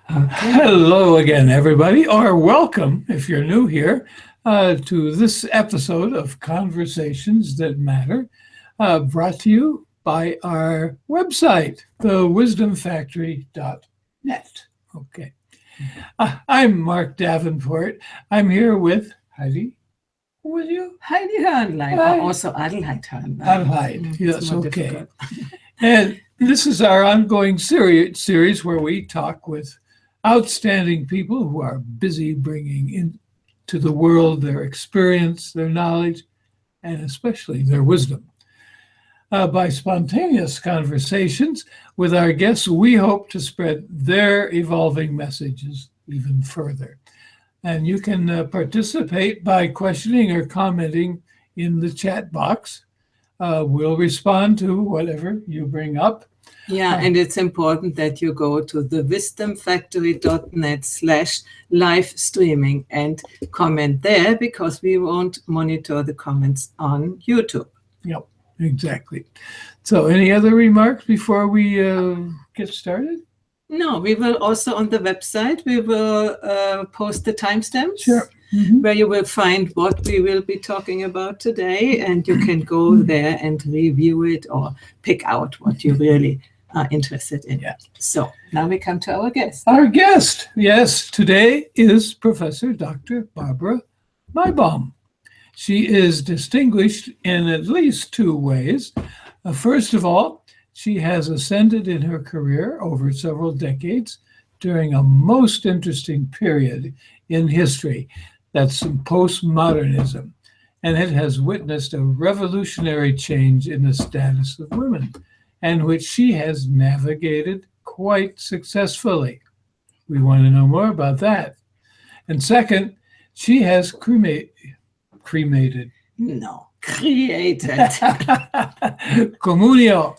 Hello again, everybody, or welcome if you're new here to this episode of Conversations That Matter, brought to you by our website, thewisdomfactory.net. Okay. I'm Mark Davenport. I'm here with Heidi. Who was you? Heidi Hörnlein, or also Adelheid Hörnlein. Adelheid, yes, okay. And this is our ongoing series where we talk with outstanding people who are busy bringing into the world their experience, their knowledge, and especially their wisdom. By spontaneous conversations with our guests, we hope to spread their evolving messages even further. And you can participate by questioning or commenting in the chat box. We'll respond to whatever you bring up. Yeah, and it's important that you go to thewisdomfactory.net/live streaming and comment there, because we won't monitor the comments on YouTube. Yep, exactly. So any other remarks before we get started? No, we will also on the website, we will post the timestamps. Sure. Where you will find what we will be talking about today, and you can go there and review it or pick out what you really are interested in. Yeah. So now we come to our guest. Our guest, yes, today is Prof.Dr. Barbara Meibom. She is distinguished in at least two ways. First of all, she has ascended in her career over several decades during a most interesting period in history. That's postmodernism, and it has witnessed a revolutionary change in the status of women, and which she has navigated quite successfully. We want to know more about that. And second, she has created. Comunio,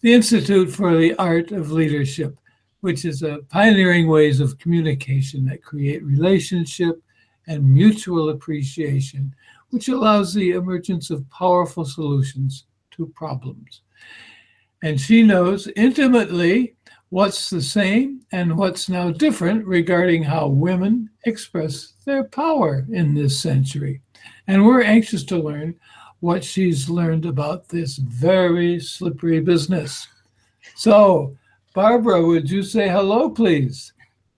the Institute for the Art of Leadership, which is a pioneering ways of communication that create relationship and mutual appreciation, which allows the emergence of powerful solutions to problems. And she knows intimately what's the same and what's now different regarding how women express their power in this century. And we're anxious to learn what she's learned about this very slippery business. So, Barbara, would you say hello, please?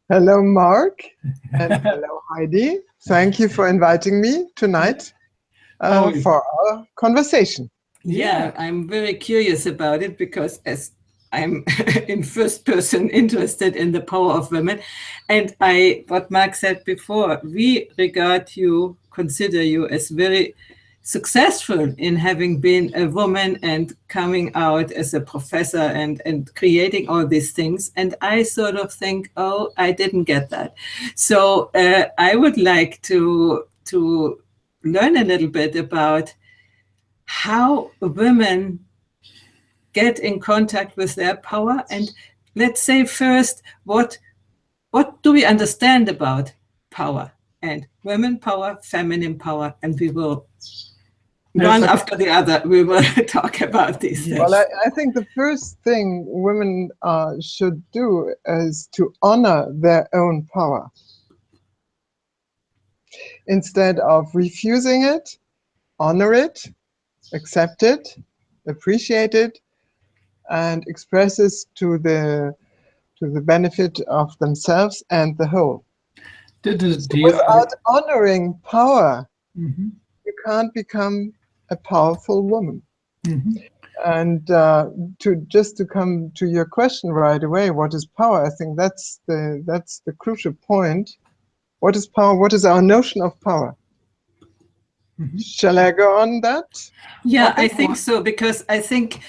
Hello, Mark, and hello, Heidi. Thank you for inviting me tonight for our conversation. Yeah, I'm very curious about it, because as I'm in first person interested in the power of women, and what Mark said before, we consider you as very successful in having been a woman and coming out as a professor and creating all these things. And I sort of think, oh, I didn't get that. So I would like to learn a little bit about how women get in contact with their power. And let's say first, what do we understand about power? And women power, feminine power, and we will one after the other, we will talk about these things. Well, I think the first thing women should do is to honor their own power. Instead of refusing it, honor it, accept it, appreciate it, and express it to the benefit of themselves and the whole. Without honoring power, you can't become a powerful woman. And to come to your question right away, what is power? I think that's the crucial point. What is power? What is our notion of power? Shall I go on that? Yeah, I think so, because I think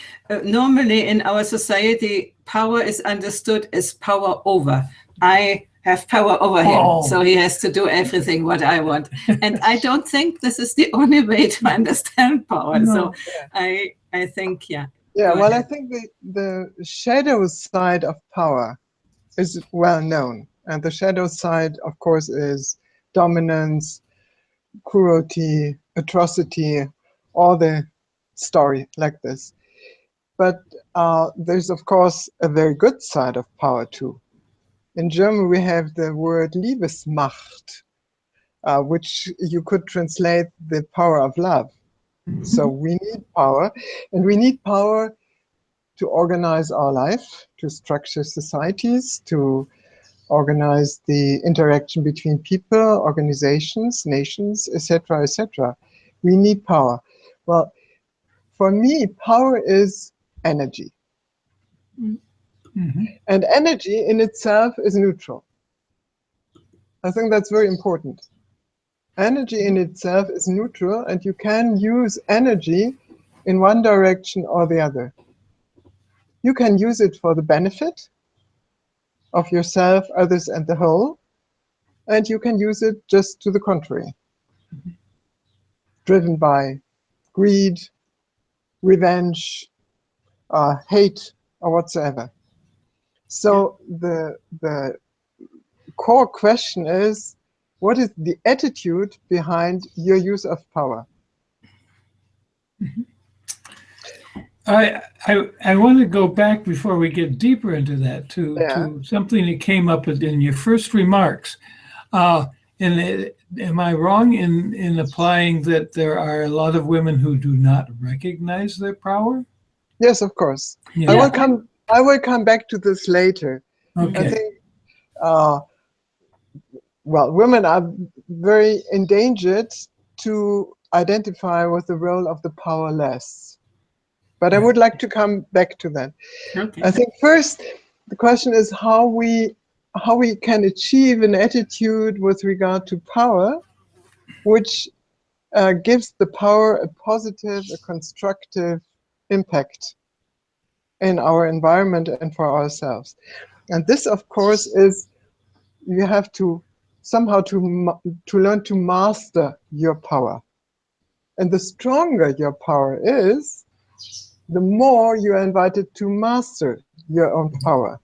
normally in our society, power is understood as power over. I have power over him, so he has to do everything what I want. And I don't think this is the only way to understand power. No. So I think, yeah. Yeah, well, I think the shadow side of power is well known. And the shadow side, of course, is dominance, cruelty, atrocity, all the story like this. But there's, of course, a very good side of power, too. In German, we have the word Liebesmacht, which you could translate the power of love. So we need power, and we need power to organize our life, to structure societies, to organize the interaction between people, organizations, nations, etc., etc. We need power. Well, for me, power is energy. Mhm. And energy in itself is neutral. I think that's very important. Energy in itself is neutral, and you can use energy in one direction or the other. You can use it for the benefit of yourself, others, and the whole, and you can use it just to the contrary, driven by greed, revenge, hate, or whatsoever. So the core question is, what is the attitude behind your use of power? I want to go back before we get deeper into that Yeah. to something that came up in your first remarks. Am I wrong in applying that there are a lot of women who do not recognize their power? Yes, of course. Yeah. I will come back to this later. Okay. I think, well, women are very endangered to identify with the role of the powerless. But I would like to come back to that. Okay. I think first, the question is how we can achieve an attitude with regard to power, which gives the power a positive, a constructive impact in our environment and for ourselves. And this, of course, is you have to somehow to learn to master your power. And the stronger your power is, the more you are invited to master your own power.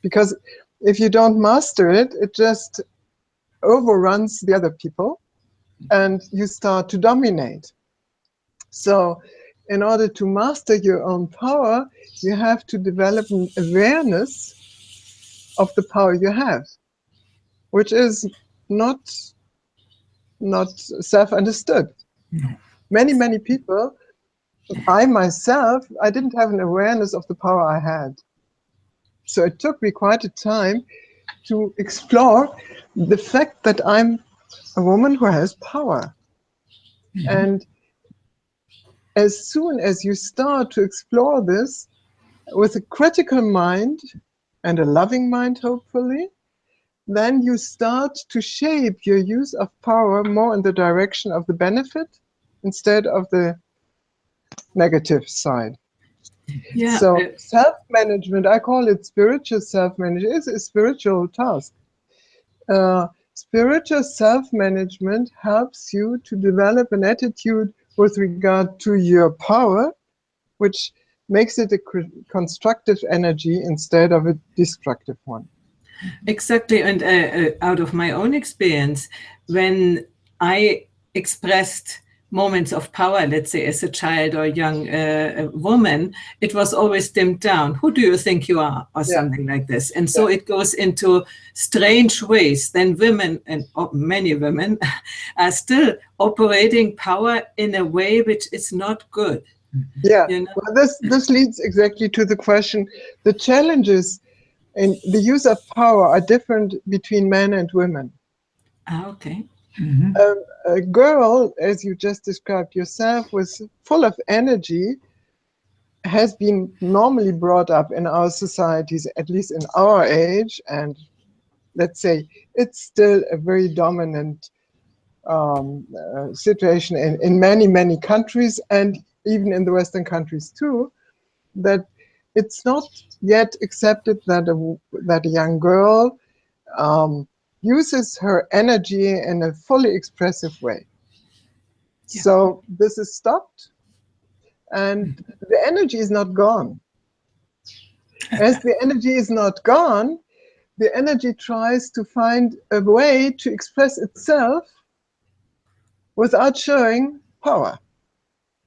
Because if you don't master it, it just overruns the other people and you start to dominate. So in order to master your own power, you have to develop an awareness of the power you have, which is not self-understood. Many people, I myself, I didn't have an awareness of the power I had. So it took me quite a time to explore the fact that I'm a woman who has power. And as soon as you start to explore this with a critical mind and a loving mind, hopefully, then you start to shape your use of power more in the direction of the benefit instead of the negative side. Yeah. So self-management, I call it spiritual self-management, is a spiritual task. Spiritual self-management helps you to develop an attitude with regard to your power, which makes it a constructive energy instead of a destructive one. Exactly. And out of my own experience, when I expressed moments of power, let's say as a child or a young woman, it was always dimmed down. Who do you think you are? Or something like this. And so it goes into strange ways. Then women, and many women, are still operating power in a way which is not good. Yeah, you know? Well, this leads exactly to the question. The challenges in the use of power are different between men and women. Okay. A girl, as you just described yourself, was full of energy, has been normally brought up in our societies, at least in our age, and let's say it's still a very dominant situation in many countries, and even in the Western countries too, that it's not yet accepted that a young girl uses her energy in a fully expressive way. Yeah. So this is stopped, and the energy is not gone. As the energy is not gone, the energy tries to find a way to express itself without showing power.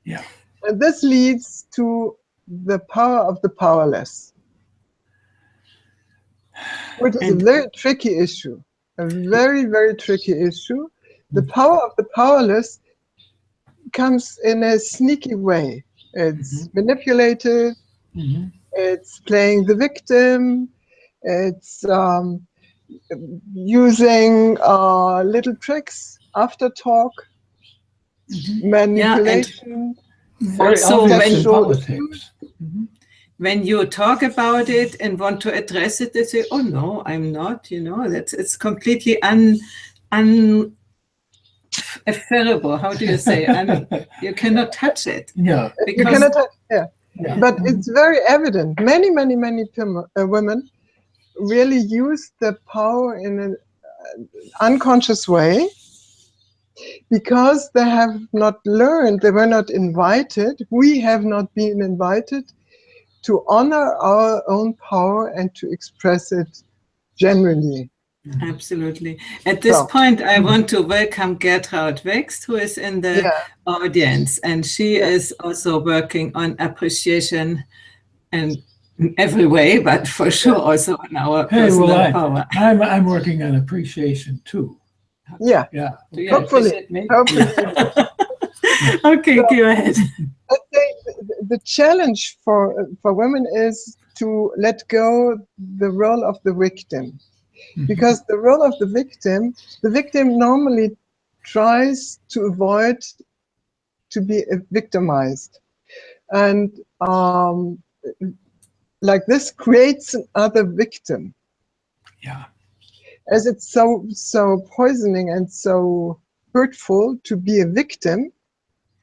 Yeah. And this leads to the power of the powerless. which is a And very tricky issue, a very, very tricky issue. The power of the powerless comes in a sneaky way. It's manipulated, Mhm. it's playing the victim, it's using little tricks, after talk, manipulation, Very Also, obvious in sexual politics. Mhm. when you talk about it and want to address it, they say, "Oh no, I'm not." You know, it's completely unaffairable. How do you say? You cannot touch it. Yeah. You Because cannot, yeah. Yeah. But it's very evident. Many, many, many women really use the power in an unconscious way because they have not learned, they were not invited, we have not been invited to honor our own power and to express it generally. Absolutely. At this point, I want to welcome Gertraud Wext, who is in the audience, and she is also working on appreciation and in every way, but for sure also on our personal power. I'm working on appreciation too. Yeah. Yeah. Do you Hopefully. appreciate me? Hopefully. Okay, So, go ahead. I think the challenge for women is to let go the role of the victim. Because the role of the victim normally tries to avoid to be victimized. And like this creates another victim. Yeah. As it's so poisoning and so hurtful to be a victim,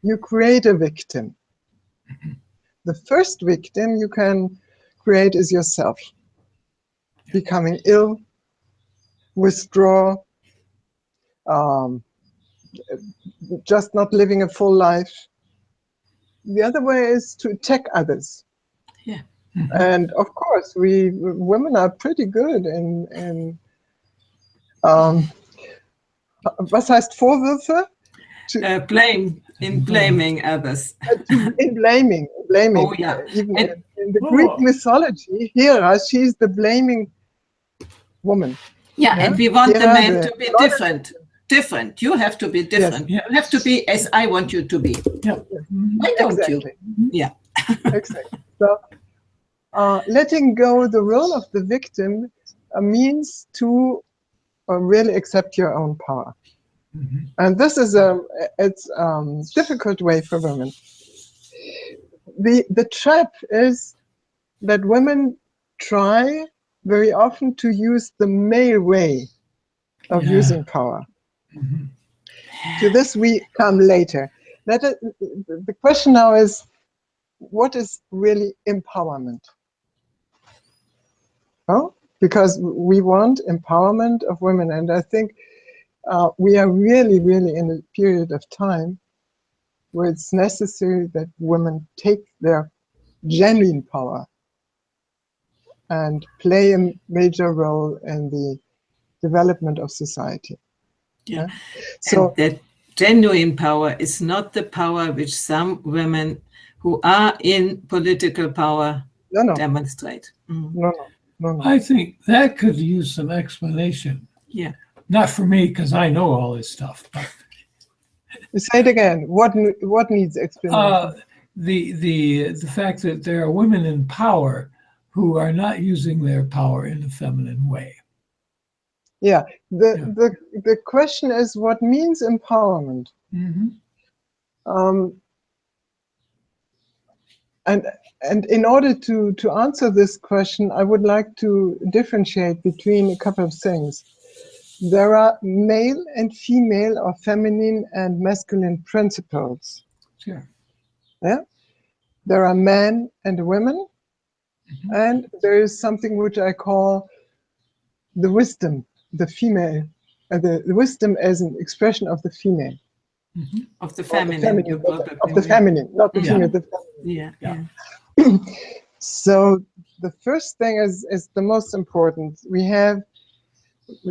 you create a victim. The first victim you can create is yourself. Becoming ill, withdraw, just not living a full life. The other way is to attack others. Yeah. And of course, we women are pretty good in was heißt Vorwürfe? Blaming others. In blaming. Oh, yeah. Even in the Greek mythology, Hera, she's the blaming woman. Yeah, and we want the Hera, man to be different. Different. You have to be different. Yes. You have to be as I want you to be. Yeah. Why don't you? Yeah. Exactly. So letting go the role of the victim means to really accept your own power. And this is it's difficult way for women. The trap is that women try very often to use the male way of using power. To this we come later. The question now is, what is really empowerment? Oh, because we want empowerment of women, and I think we are really, really in a period of time where it's necessary that women take their genuine power and play a major role in the development of society. Yeah. So and that genuine power is not the power which some women who are in political power demonstrate. No. I think that could use some explanation. Yeah. Not for me, because I know all this stuff. But say it again. What needs explanation? The fact that there are women in power who are not using their power in a feminine way. Yeah. The question is, what means empowerment? And in order to answer this question, I would like to differentiate between a couple of things. There are male and female, or feminine and masculine principles. Sure. Yeah. There are men and women, and there is something which I call the wisdom, the female, the wisdom as an expression of the female. Of the feminine, of the feminine, not the female. The feminine. Yeah. So the first thing is the most important. We have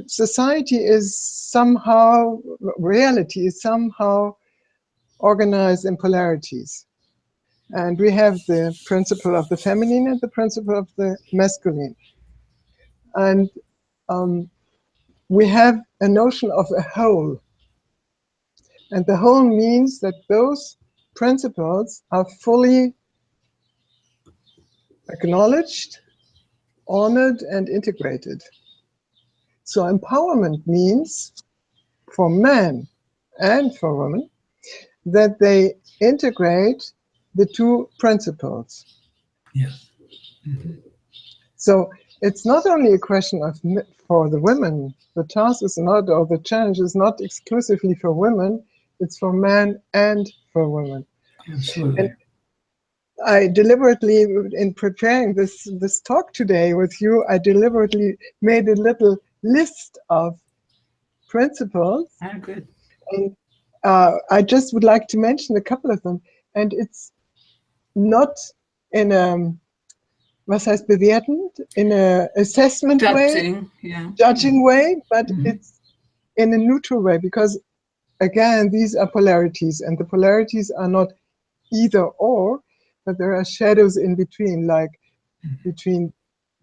society is somehow, reality is somehow organized in polarities. And we have the principle of the feminine and the principle of the masculine. And we have a notion of a whole. And the whole means that those principles are fully acknowledged, honored, and integrated. So empowerment means for men and for women that they integrate the two principles. Yes. So it's not only a question of for the women. The task is not, or the challenge is not exclusively for women. It's for men and for women. Absolutely. And I deliberately, in preparing this talk today with you, I deliberately made a little list of principles. Ah, good. And I just would like to mention a couple of them. And it's not in a, was heißt bewertend, in a assessment way, judging way, but it's in a neutral way, because again, these are polarities, and the polarities are not either or, but there are shadows in between, like between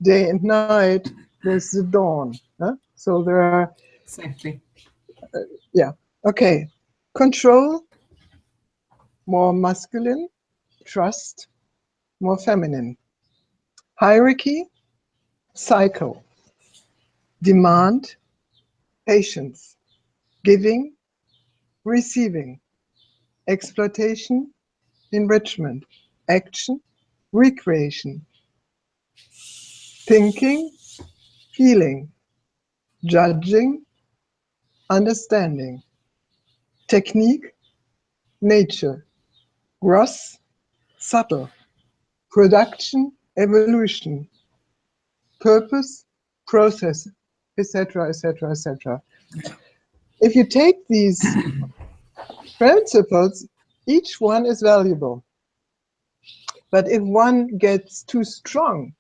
day and night, there's the dawn. Huh? So there are, Exactly. yeah, okay. Control, more masculine. Trust, more feminine. Hierarchy, cycle. Demand, patience. Giving, receiving. Exploitation, enrichment. Action, recreation. Thinking, feeling. Judging, understanding. Technique, nature. Gross, subtle. Production, evolution. Purpose, process, etc., etc., etc. If you take these principles, each one is valuable. But if one gets too strong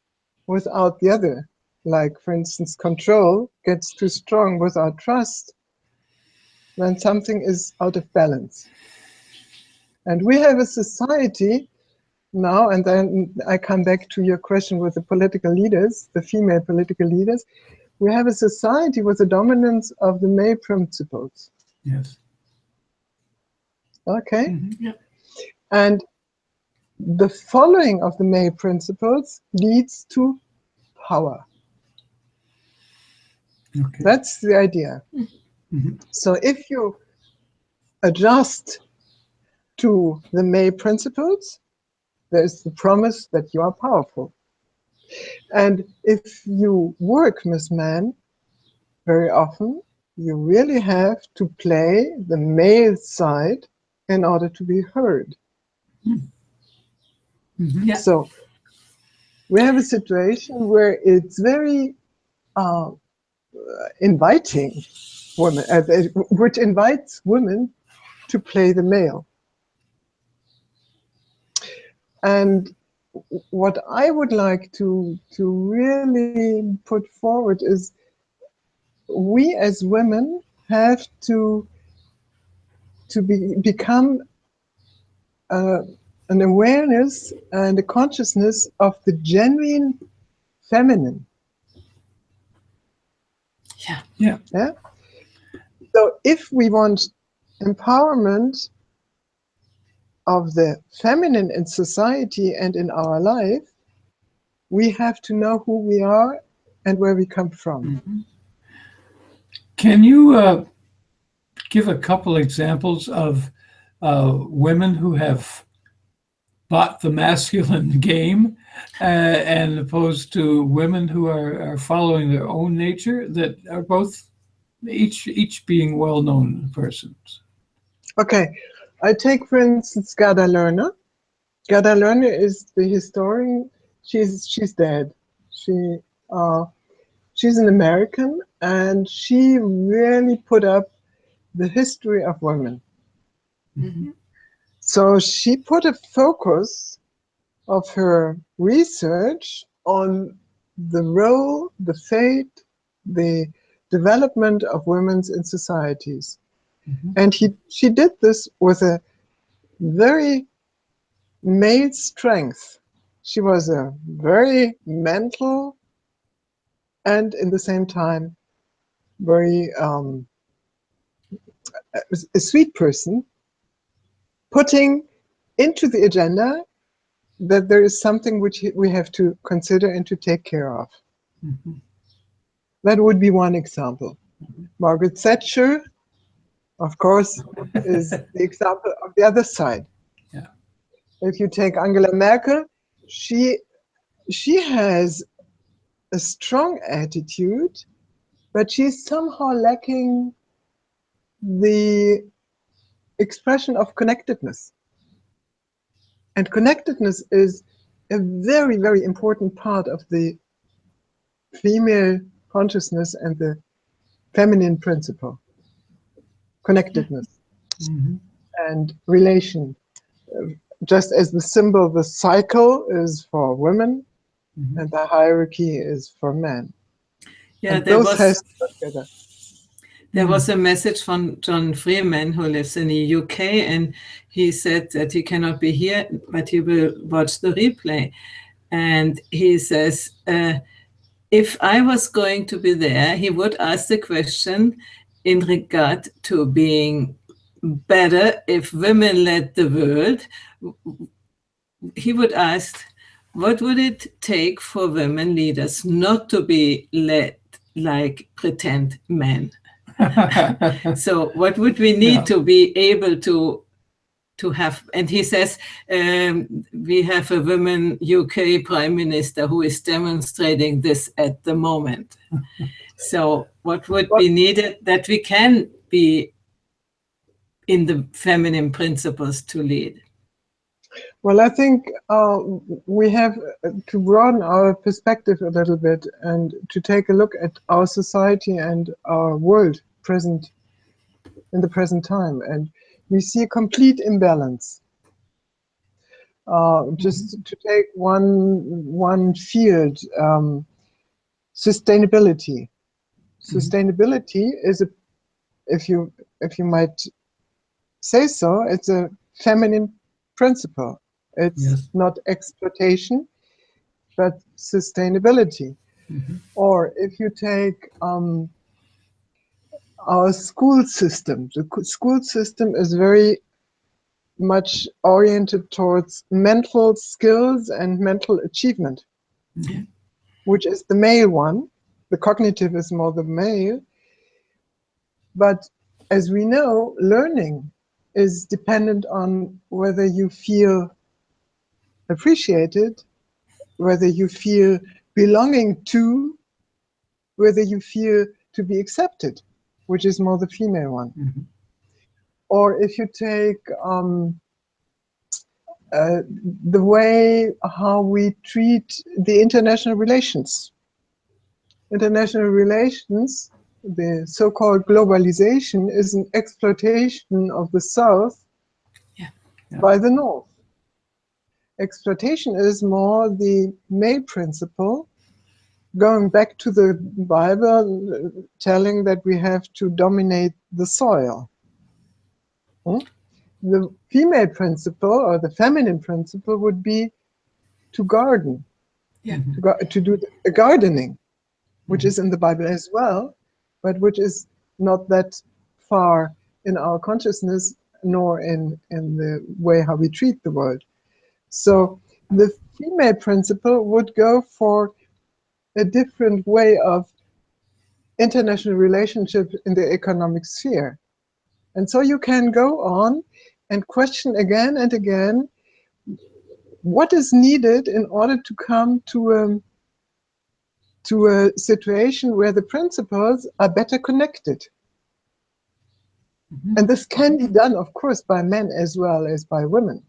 without the other, like for instance, control gets too strong without trust, then something is out of balance. And we have a society now, and then I come back to your question with the political leaders, the female political leaders. We have a society with the dominance of the male principles. Yes. Okay? Yeah. And the following of the male principles leads to power. Okay. That's the idea. So if you adjust to the male principles, there's the promise that you are powerful. And if you work with men, very often you really have to play the male side in order to be heard. Yeah. So we have a situation where it's very inviting women, which invites women to play the male. And what I would like to really put forward is we as women have to become an awareness and a consciousness of the genuine feminine. Yeah. Yeah. Yeah. So if we want empowerment of the feminine in society and in our life, we have to know who we are and where we come from. Can you give a couple examples of women who have bought the masculine game and opposed to women who are following their own nature, that are both each being well-known persons? Okay, I take for instance Gerda Lerner. Gerda Lerner is the historian. She's dead. She's an American, and she really put up the history of women. So she put a focus of her research on the role, the fate, the development of women in societies. And she did this with a very male strength. She was a very mental and in the same time very a sweet person, putting into the agenda that there is something which we have to consider and to take care of. That would be one example. Margaret Thatcher, of course, is the example of the other side. Yeah. If you take Angela Merkel, she has a strong attitude, but she's somehow lacking the expression of connectedness. And connectedness is a very, very important part of the female consciousness and the feminine principle. Connectedness and relation. Just as the symbol, the cycle is for women and the hierarchy is for men. Yeah, and those has to go together. There was a message from John Freeman, who lives in the UK, and he said that he cannot be here, but he will watch the replay. And he says, if I was going to be there, he would ask the question in regard to being better if women led the world. He would ask, what would it take for women leaders not to be led like pretend men? So what would we need to be able to have? And he says, we have a woman UK Prime Minister who is demonstrating this at the moment. So what would be needed that we can be in the feminine principles to lead? Well, I think we have to broaden our perspective a little bit and to take a look at our society and our world present in the present time. And we see a complete imbalance. Just to take one field, sustainability. Sustainability is a, if you might say so, it's a feminine principle. It's not exploitation, but sustainability. Or if you take our school system, the school system is very much oriented towards mental skills and mental achievement, which is the male one. The cognitive is more the male. But as we know, learning is dependent on whether you feel appreciated, whether you feel belonging to, whether you feel to be accepted, which is more the female one. Or if you take the way how we treat the international relations. International relations, the so-called globalization, is an exploitation of the South by the North. Exploitation is more the male principle, going back to the Bible, telling that we have to dominate the soil. The female principle or the feminine principle would be to garden, to do gardening, which is in the Bible as well, but which is not that far in our consciousness nor in the way how we treat the world. So the female principle would go for a different way of international relationship in the economic sphere. And so you can go on and question again and again what is needed in order to come to a situation where the principles are better connected. And this can be done, of course, by men as well as by women.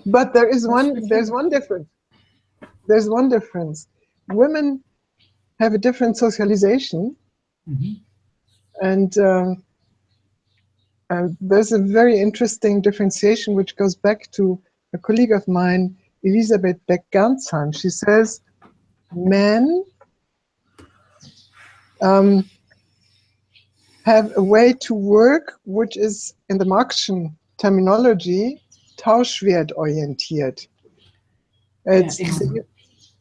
But there's one difference. There's one difference. Women have a different socialization, and there's a very interesting differentiation which goes back to a colleague of mine, Elisabeth Beck-Gernsheim. She says, men have a way to work which is, in the Marxian terminology, tauschwertorientiert.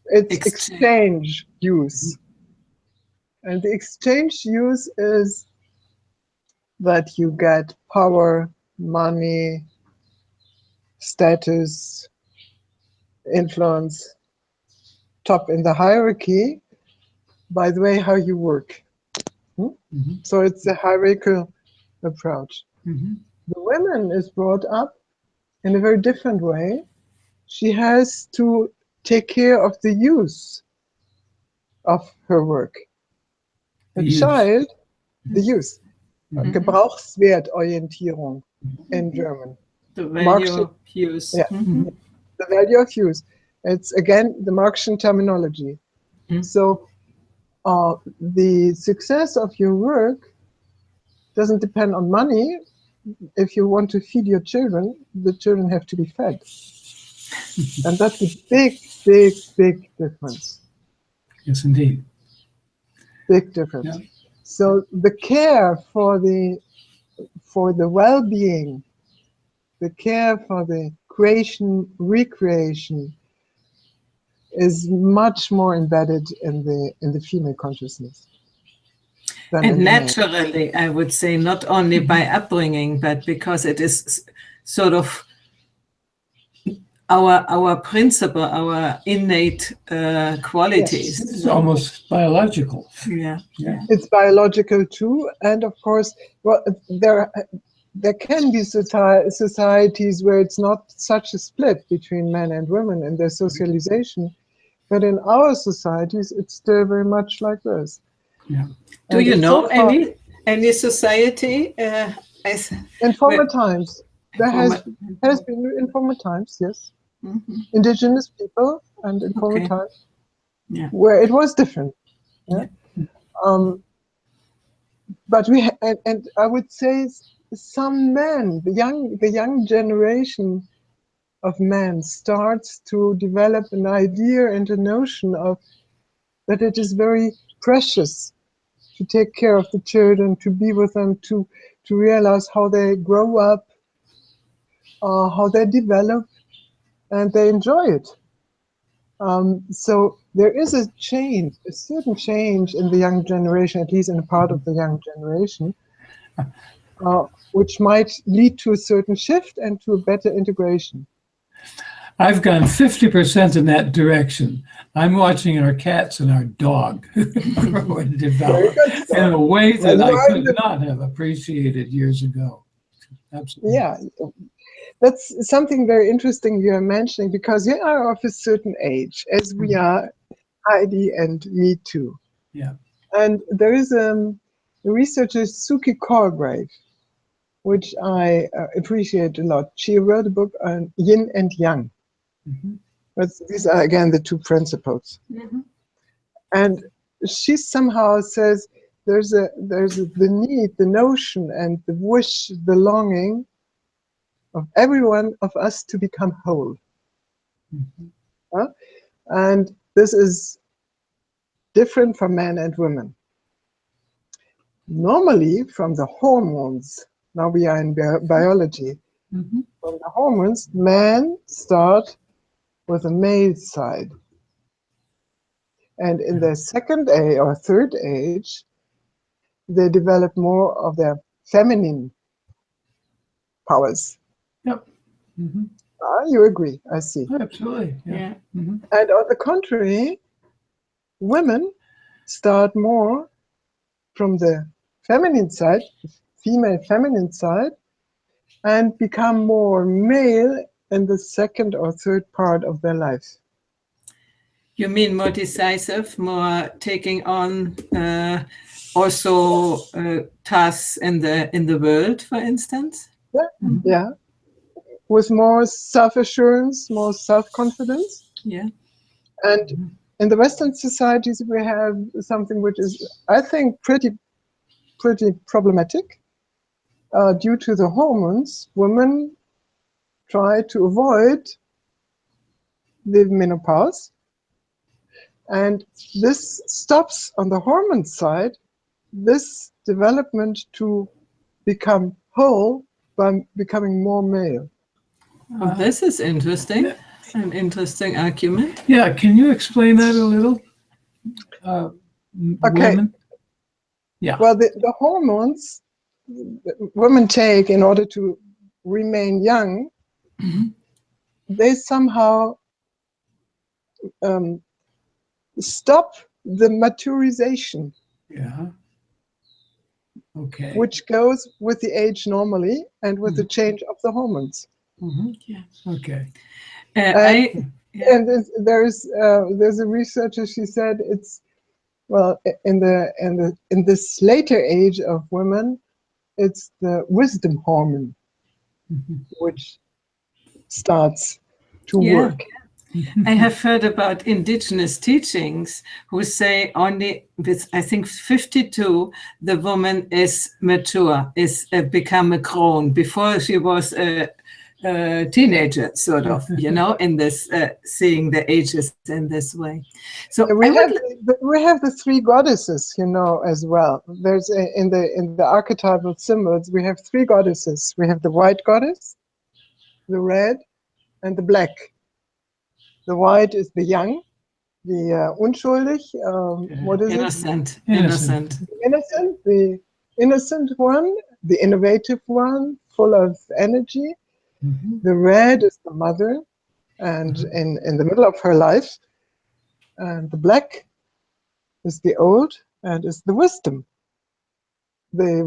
It's exchange use. And the exchange use is that you get power, money, status, influence, top in the hierarchy by the way how you work. So it's a hierarchical approach. The woman is brought up in a very different way. She has to take care of the use of her work. A child, the use, Gebrauchswertorientierung in German. The value of use. Yeah. The value of use. It's again the Marxian terminology. So the success of your work doesn't depend on money. If you want to feed your children, the children have to be fed. And that's a big, big, big difference. Yes, indeed. Big difference. Yeah. So the care for the well-being, the care for the creation, recreation is much more embedded in the female consciousness. And naturally, I would say, not only by upbringing, but because it is sort of our principle, our innate qualities. Yes. It's almost biological. Yeah. It's biological too, and of course, well, there can be societies where it's not such a split between men and women in their socialization, but in our societies, it's still very much like this. Yeah. Do you know any society? In former times, there has been in former times, yes. Indigenous people and in former times, where it was different. Yeah. But and I would say some men, the young generation of men starts to develop an idea and a notion of that it is very precious to take care of the children, to be with them, to realize how they grow up, how they develop, and they enjoy it. So there is a change, a certain change in the young generation, at least in a part of the young generation, which might lead to a certain shift and to a better integration. I've gone 50% in that direction. I'm watching our cats and our dog grow and develop in a way that I could not have appreciated years ago. Absolutely. Yeah, that's something very interesting you are mentioning, because you are of a certain age, as we are, Heidi and me too. Yeah. And there is a researcher, Suki Colgrave, which I appreciate a lot. She wrote a book on yin and yang. But these are again the two principles. And she somehow says there's the need, the notion, and the wish, the longing of every one of us to become whole. And this is different for men and women. Normally, from the hormones, now we are in biology, from the hormones, men start with a male side. And in their second age or third age, they develop more of their feminine powers. Yep. You agree, I see. Absolutely. Yeah. And on the contrary, women start more from the feminine side, female feminine side, and become more male in the second or third part of their life. You mean more decisive, more taking on also tasks in the world, for instance? Yeah, yeah. With more self-assurance, more self-confidence. Yeah. And in the Western societies, we have something which is, I think, pretty problematic. Due to the hormones, women try to avoid the menopause. And this stops on the hormone side, this development to become whole by becoming more male. Oh, this is interesting. An interesting argument. Yeah, can you explain that a little? Okay. Women? Yeah. Well, the hormones that women take in order to remain young, they somehow stop the maturization, Yeah. Okay. which goes with the age normally and with the change of the hormones. Yeah. Okay. And there's a researcher. She said it's, well, in this later age of women, it's the wisdom hormone which starts to work. I have heard about indigenous teachings who say only with, I think, 52, the woman is mature, is become a crone. Before she was a teenager, sort of, in this, seeing the ages in this way. So we have the three goddesses, as well. There's in the archetypal symbols, we have three goddesses. We have the white goddess, the red, and the black. The white is the young, the unschuldig. What is innocent. it? Innocent. The innocent one, the innovative one, full of energy. The red is the mother, and in the middle of her life. And the black is the old and is the wisdom, the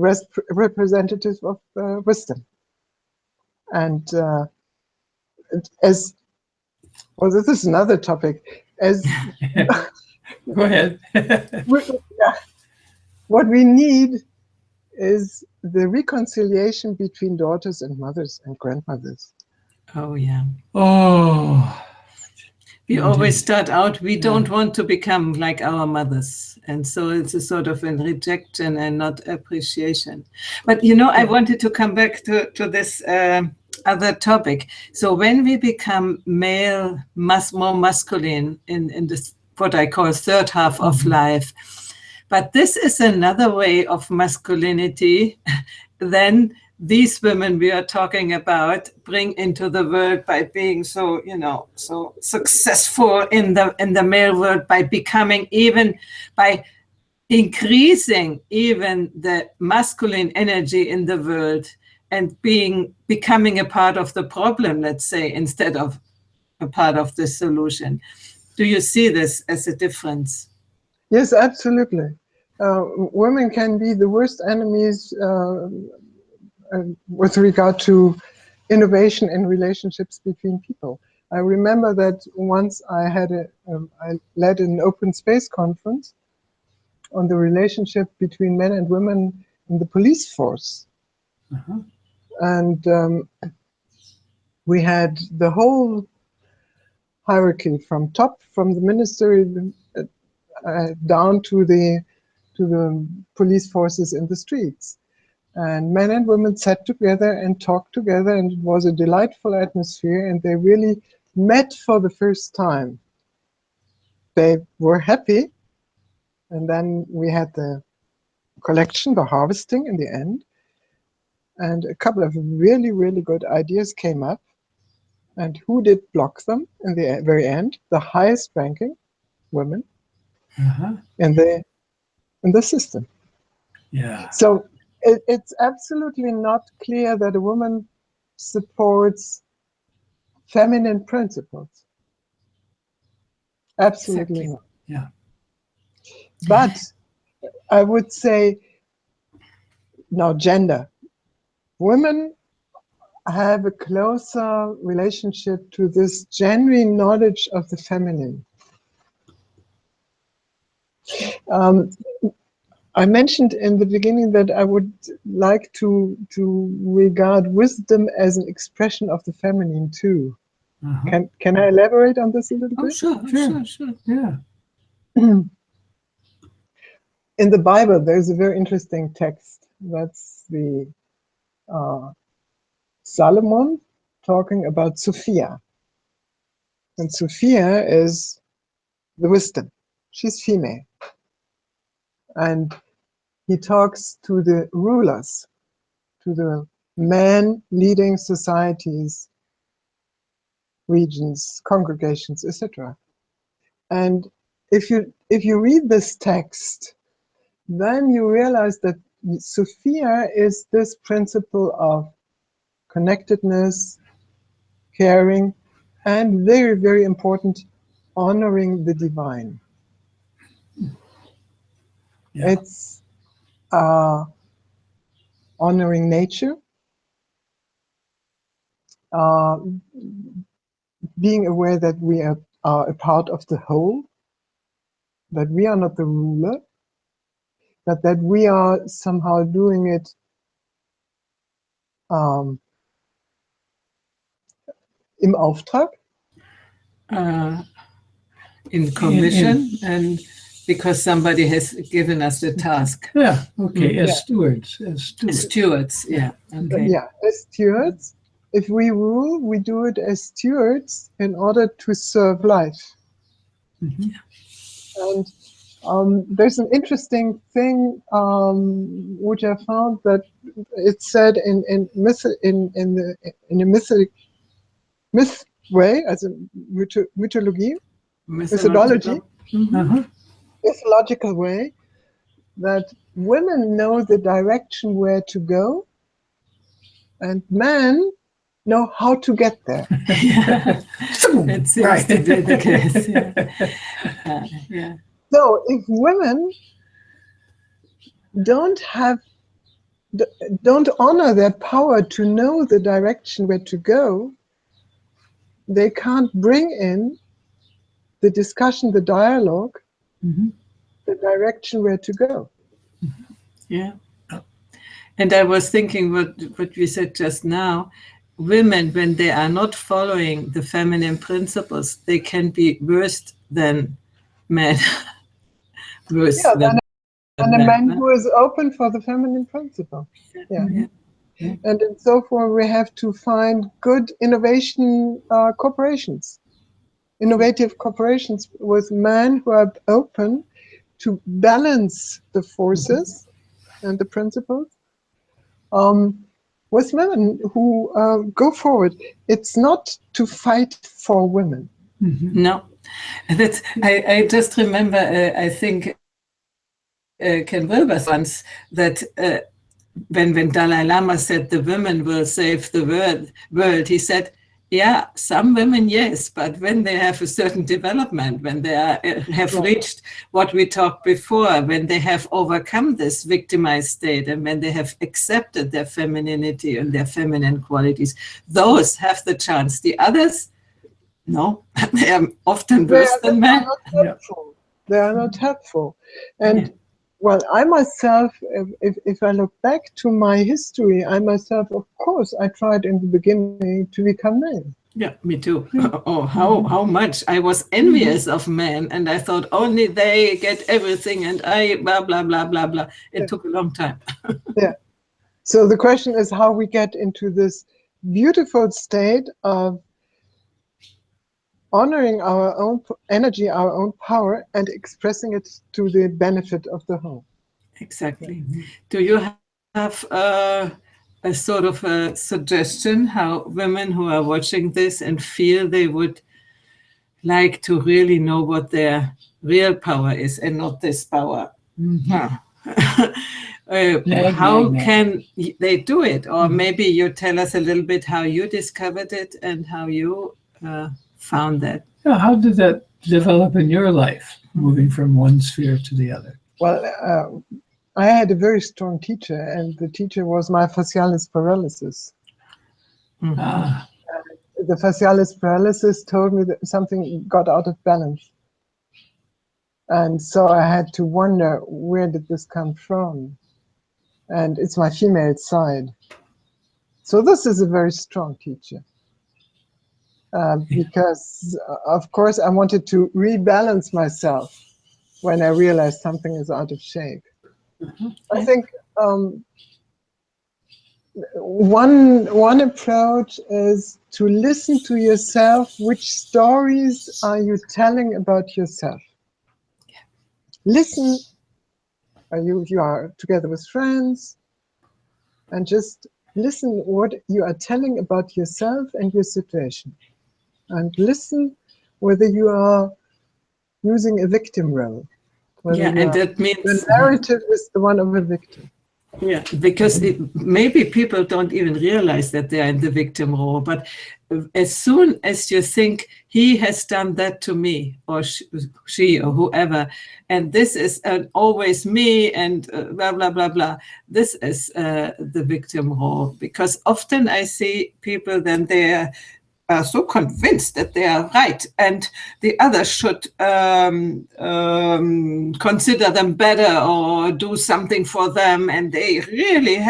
representative of wisdom. And as well, this is another topic. As Go ahead. what we need is the reconciliation between daughters and mothers and grandmothers. Oh, yeah. Oh. We always start out, we don't want to become like our mothers. And so it's a sort of a rejection and not appreciation. But, I wanted to come back to this other topic. So when we become male, more masculine in this, what I call third half of life, but this is another way of masculinity than these women we are talking about bring into the world by being so, so successful in the male world, by becoming, even by increasing even the masculine energy in the world and becoming a part of the problem, let's say, instead of a part of the solution. Do you see this as a difference? Yes, absolutely. Women can be the worst enemies with regard to innovation in relationships between people. I remember that once I led an open space conference on the relationship between men and women in the police force. And we had the whole hierarchy from top, from the ministry down to the police forces in the streets. And men and women sat together and talked together, and it was a delightful atmosphere, and they really met for the first time. They were happy, and then we had the collection, the harvesting in the end, and a couple of really, really good ideas came up. And who did block them in the very end? The highest ranking women in the system. Yeah. So it's absolutely not clear that a woman supports feminine principles. Absolutely Exactly. not. Yeah. But I would say, now gender. Women have a closer relationship to this genuine knowledge of the feminine. I mentioned in the beginning that I would like to regard wisdom as an expression of the feminine too. Can I elaborate on this a little bit? Sure. Yeah. In the Bible, there's a very interesting text. That's the Solomon talking about Sophia. And Sophia is the wisdom. She's female. And he talks to the rulers, to the men leading societies regions, congregations, etc. And if you read this text, then you realize that Sophia is this principle of connectedness, caring, and very, very important, honoring the divine. Yeah. It's honoring nature, being aware that we are a part of the whole, that we are not the ruler, but that we are somehow doing it im Auftrag. In commission, and because somebody has given us the task. Yeah, okay, as Yeah. stewards. As stewards, yeah. Okay. Yeah, as stewards. If we rule, we do it as stewards in order to serve life. Mhm. And there's an interesting thing which I found, that it said in a myth way, as a mythology, methodology, Uh-huh. mythological way, that women know the direction where to go, and men know how to get there. Yeah. It seems Right. to be the case. Yeah. Yeah. So if women don't honor their power to know the direction where to go, they can't bring in the discussion, the dialogue, Mhm. the direction where to go. Yeah. And I was thinking what we said just now, women, when they are not following the feminine principles, they can be worse than men. Worse Yeah, than and a men. man who is open for the feminine principle. Yeah. Yeah. And so forth, we have to find good innovation corporations, innovative corporations with men who are open to balance the forces and the principles, with women who go forward. It's not to fight for women. Mhm. No, that's. I just remember. I think Ken Wilber once that when Dalai Lama said the women will save the world, he said, "Yeah, some women, yes, but when they have a certain development, when they have reached what we talked before, when they have overcome this victimized state, and when they have accepted their femininity and their feminine qualities, those have the chance. The others, no, they are often worse than men." Not helpful. They are not helpful. And well, I myself, if I look back to my history, I myself, of course, I tried in the beginning to become male. Yeah, me too. Oh, how much I was envious of men, and I thought only they get everything, and I blah blah blah blah blah. It took a long time. Yeah. So the question is how we get into this beautiful state of honoring our own energy, our own power, and expressing it to the benefit of the whole. Exactly. Do you have a sort of a suggestion how women who are watching this and feel they would like to really know what their real power is and not this power? How can they do it? Or maybe you tell us a little bit how you discovered it and how you found that. Yeah, how did that develop in your life, moving from one sphere to the other? Well, I had a very strong teacher, and the teacher was my facialis paralysis. Ah, The facialis paralysis told me that something got out of balance. And so I had to wonder, where did this come from? And it's my female side. So this is a very strong teacher. Because, of course, I wanted to rebalance myself when I realized something is out of shape. I think one approach is to listen to yourself. Which stories are you telling about yourself? Listen. You are together with friends, and just listen what you are telling about yourself and your situation. and listen whether you are using a victim role. Yeah, and that means the narrative is the one of a victim. Yeah, because maybe people don't even realize that they are in the victim role, but as soon as you think he has done that to me, or she or whoever, and this is always me, and blah, blah, blah, blah, this is the victim role. Because often I see people, then they are so convinced that they are right, and the others should consider them better or do something for them, and they really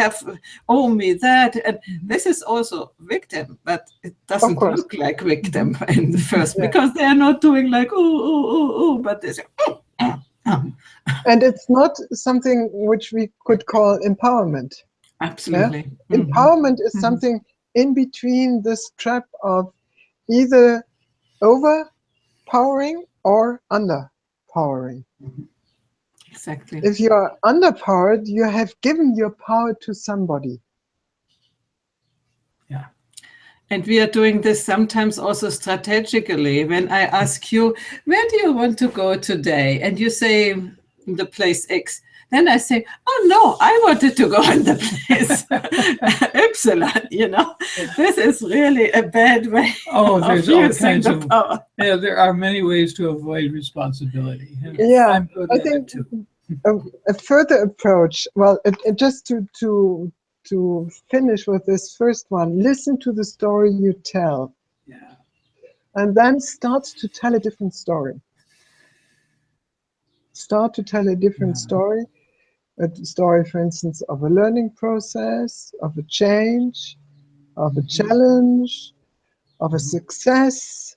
owe me that. And this is also victim, but it doesn't look like victim in the first, because they are not doing like, but they say, And it's not something which we could call empowerment. Absolutely. Yeah? Empowerment is something in between this trap of either overpowering or underpowering. Exactly. If you are underpowered, you have given your power to somebody. Yeah. And we are doing this sometimes also strategically. When I ask you, where do you want to go today? And you say the place X. Then I say, oh no, I wanted to go in the place Epsilon, you know. This is really a bad way of there's all kinds of power. Yeah, there are many ways to avoid responsibility. Yeah, I'm good I at think it too. A further approach, well, just to finish with this first one, listen to the story you tell. Yeah. And then start to tell a different story. Start to tell a different story. A story, for instance, of a learning process, of a change, of a challenge, of a success,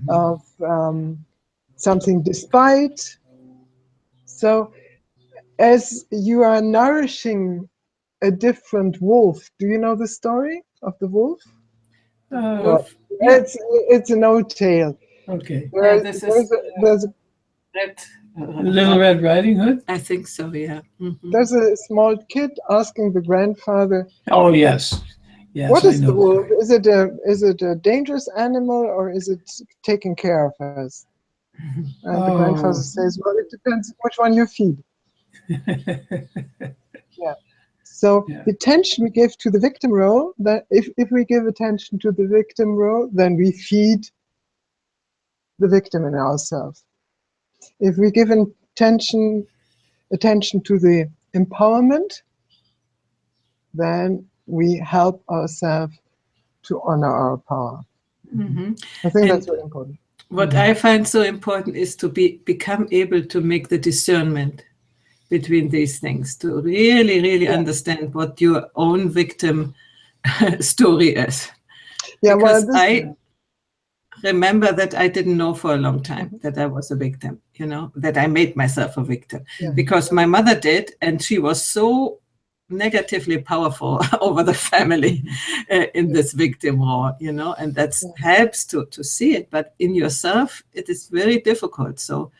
of something despite. So as you are nourishing a different wolf, do you know the story of the wolf? Well, yeah. it's an old tale. Okay. This is There's a Little Red Riding Hood? I think so, yeah. There's a small kid asking the grandfather, oh yes, yes, what is I know the wolf? Is it a dangerous animal, or is it taking care of us? And the grandfather says, well, it depends which one you feed. Yeah. So the attention we give to the victim role, that if we give attention to the victim role, then we feed the victim in ourselves. If we give attention to the empowerment, then we help ourselves to honor our power. I think that's very important. What I find so important is to become able to make the discernment between these things, to really, really understand what your own victim story is. Yeah, because well, I remember that I didn't know for a long time that I was a victim, you know, that I made myself a victim, because my mother did, and she was so negatively powerful over the family in this victim role, you know, and that helps to see it. But in yourself, it is very difficult. So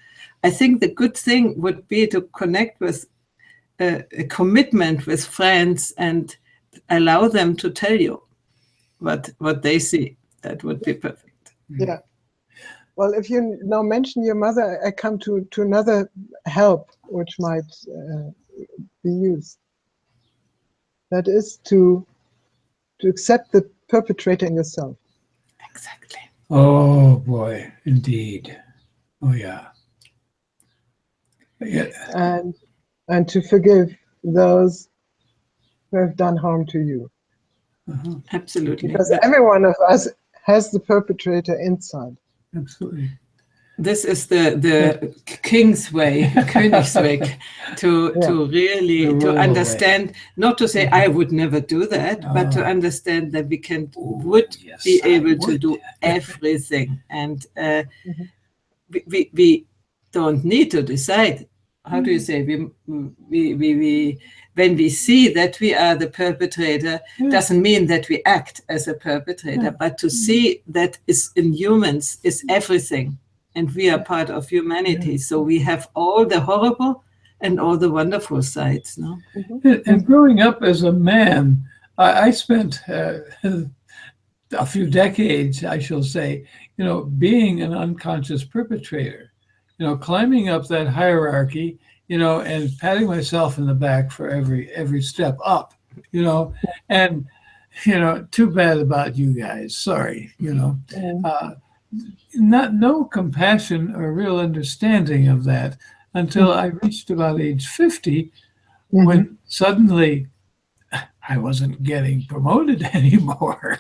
I think the good thing would be to connect with a commitment with friends and allow them to tell you what they see. That would be perfect. Yeah. Well, if you now mention your mother, I come to another help which might be used. That is to accept the perpetrator in yourself. Exactly. Oh boy, indeed. Oh yeah. And to forgive those who have done harm to you. Absolutely. Because every one of us has the perpetrator inside. Absolutely. This is the king's way, Königsweg, to really to understand, not to say I would never do that, but to understand that we would be able to do everything, and we don't need to decide. How do you say? We when we see that we are the perpetrator, doesn't mean that we act as a perpetrator, but to see that is in humans is everything. And we are part of humanity. So we have all the horrible and all the wonderful sides. No? And growing up as a man, I spent a few decades, I shall say, being an unconscious perpetrator, climbing up that hierarchy, and patting myself in the back for every step up, and, too bad about you guys. Sorry, no compassion or real understanding of that until I reached about age 50, when suddenly I wasn't getting promoted anymore.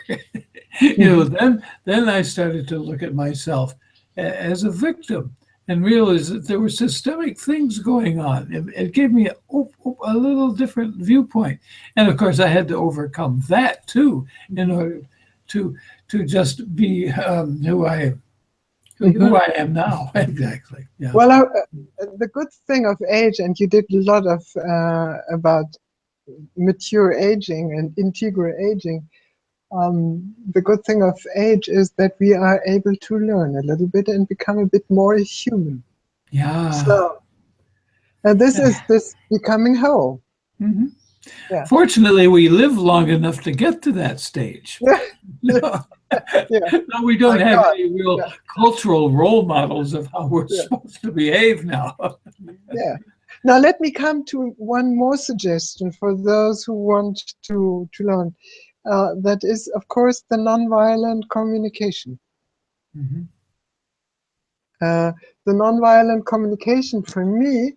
Then I started to look at myself as a victim and realize that there were systemic things going on. It gave me a little different viewpoint. And of course, I had to overcome that too in order to just be who I am now. Exactly. Yeah. Well, the good thing of age, and you did a lot of about mature aging and integral aging. The good thing of age is that we are able to learn a little bit and become a bit more human. Yeah. So, this is this becoming whole. Mm-hmm. Yeah. Fortunately, we live long enough to get to that stage. No, we don't have any real cultural role models of how we're supposed to behave now. Yeah. Now let me come to one more suggestion for those who want to learn. That is, of course, the nonviolent communication. Mm-hmm. The nonviolent communication for me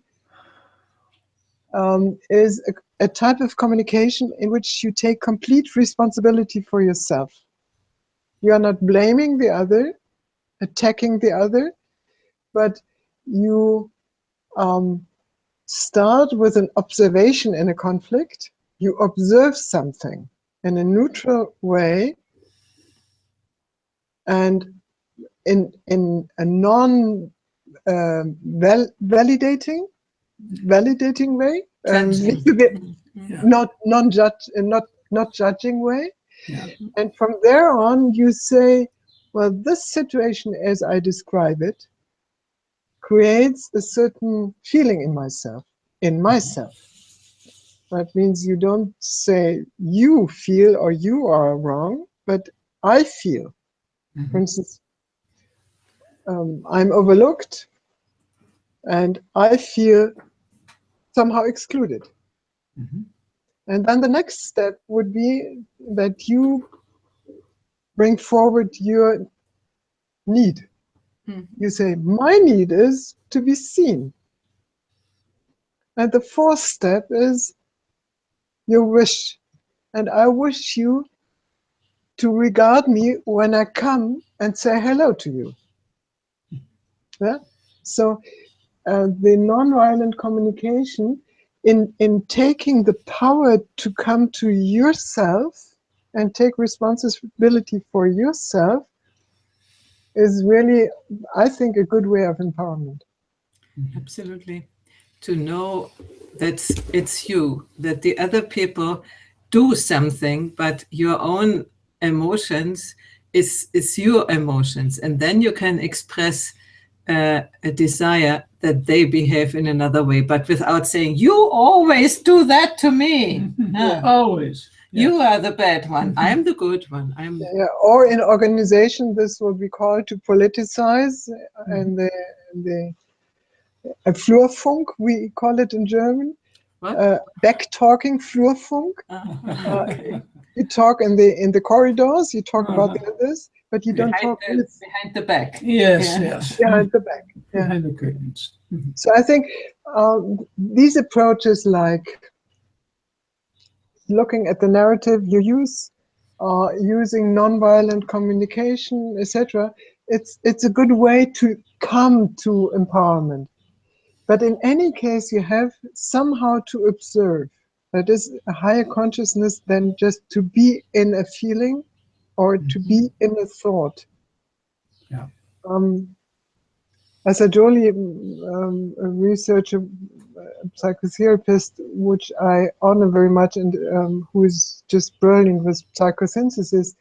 is a type of communication in which you take complete responsibility for yourself. You are not blaming the other, attacking the other, but you start with an observation in a conflict. You observe something in a neutral way and in a non validating way, not judging way. Yeah. And from there on, you say, well, this situation as I describe it creates a certain feeling in myself. That means you don't say you feel or you are wrong, but I feel. Mm-hmm. For instance, I'm overlooked and I feel somehow excluded. Mm-hmm. And then the next step would be that you bring forward your need. Mhm. You say, my need is to be seen. And the fourth step is your wish. And I wish you to regard me when I come and say hello to you. Yeah? So the nonviolent communication in taking the power to come to yourself and take responsibility for yourself is really, I think, a good way of empowerment. Absolutely. To know that it's you, that the other people do something, but your own emotions is your emotions. And then you can express a desire that they behave in another way, but without saying, you always do that to me. Yeah. Always. You are the bad one. I'm the good one. Yeah. Or in organization, this would be called to politicize, and the Flurfunk, we call it in German. Back-talking Flurfunk. Okay. You talk in the corridors, you talk about the others, but you don't talk behind the back. Yes. Behind the back. Yeah. Behind the curtains. Mm-hmm. So I think these approaches, like looking at the narrative you use, using nonviolent communication, etc., it's a good way to come to empowerment. But in any case, you have somehow to observe. That is a higher consciousness than just to be in a feeling or to be in a thought. Yeah. As a Jolie, a researcher, a psychotherapist, which I honor very much, and who is just brilliant with psychosynthesis,